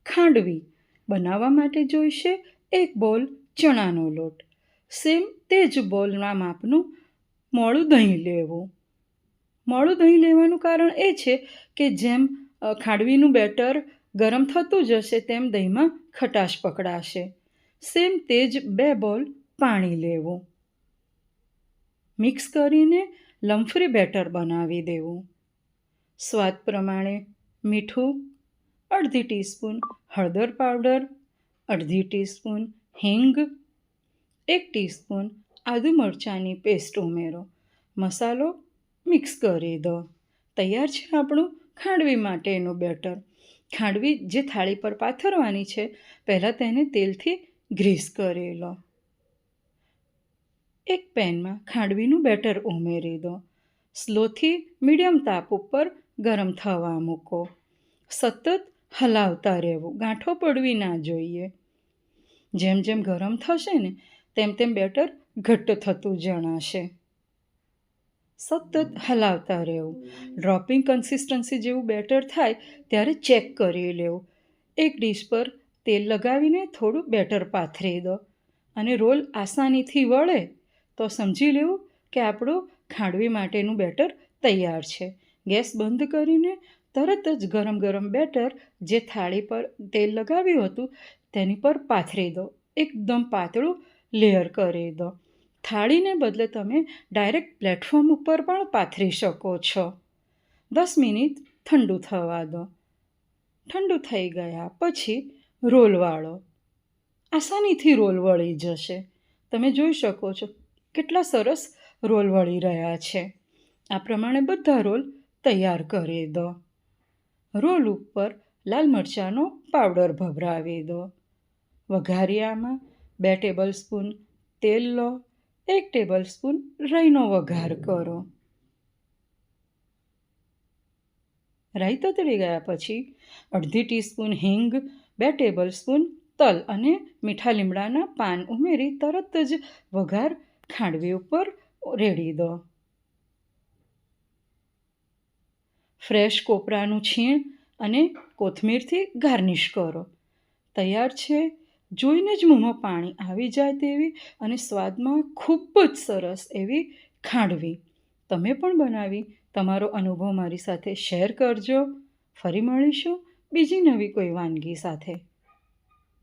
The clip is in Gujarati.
ખાંડવી બનાવવા માટે જોઈશે 1 બોલ ચણાનો લોટ. સેમ તે જ બોલના માપનું મોળું દહીં લેવું. મોળું દહીં લેવાનું કારણ એ છે કે જેમ ખાંડવીનું બેટર ગરમ થતું જશે તેમ દહીંમાં ખટાશ પકડાશે. સેમ તે જ 2 બોલ પાણી લેવું. મિક્સ કરીને લમ્ફરી બેટર બનાવી દેવું. સ્વાદ પ્રમાણે મીઠું, અડધી ટીસ્પૂન હળદર પાવડર, અડધી ટીસ્પૂન હિંગ, 1 ટીસ્પૂન આદુ મરચાંની પેસ્ટ ઉમેરો. મસાલો મિક્સ કરી દો. તૈયાર છે આપણું ખાંડવી માટેનું બેટર. ખાંડવી જે થાળી પર પાથરવાની છે પહેલાં તેને તેલથી ગ્રીસ કરી લો. એક પેનમાં ખાંડવીનું બેટર ઉમેરી દો. સ્લોથી મીડિયમ તાપ ઉપર ગરમ થવા મૂકો. સતત હલાવતા રહેવું, ગાંઠો પડવી ના જોઈએ. જેમ જેમ ગરમ થશે ને તેમ તેમ બેટર ઘટ્ટ થતું જણાશે. સતત હલાવતા રહેવું. ડ્રોપિંગ કન્સિસ્ટન્સી જેવું બેટર થાય ત્યારે ચેક કરી લેવું. એક ડીશ પર તેલ લગાવીને થોડું બેટર પાથરી દો અને રોલ આસાનીથી વળે તો સમજી લેવું કે આપણું ખાંડવી માટેનું બેટર તૈયાર છે. ગેસ બંધ કરીને તરત જ ગરમ ગરમ બેટર જે થાળી પર તેલ લગાવ્યું હતું તેની પર પાથરી દો. એકદમ પાતળું લેયર કરી દો. થાળીને બદલે તમે ડાયરેક્ટ પ્લેટફોર્મ ઉપર પણ પાથરી શકો છો. 10 મિનિટ ઠંડુ થવા દો. ઠંડુ થઈ ગયા પછી રોલ વાળો. આસાનીથી રોલ વળી જશે. તમે જોઈ શકો છો કેટલા સરસ રોલ વળી રહ્યા છે. આ પ્રમાણે બધા રોલ તૈયાર કરી દો. રોલ ઉપર લાલ મરચાંનો પાવડર ભભરાવી દો. વઘારિયામાં 2 ટેબલસ્પૂન તેલ લો. 1 ટેબલસ્પૂન રાઈનો વઘાર કરો. રાઈ તતળી ગયા પછી અડધી ટીસ્પૂન હિંગ, 2 ટેબલસ્પૂન તલ અને મીઠા લીમડાના પાન ઉમેરી તરત જ વઘાર ખાંડવી ઉપર રેડી દો. ફ્રેશ કોપરાનું છીણ અને કોથમીરથી ગાર્નિશ કરો. તૈયાર છે. જોઈને જ મોંમાં પાણી આવી જાય તેવી અને સ્વાદમાં ખૂબ જ સરસ એવી ખાંડવી. તમે પણ બનાવી તમારો અનુભવ મારી સાથે શેર કરજો. ફરી મળીશું બીજી નવી કોઈ વાનગી સાથે.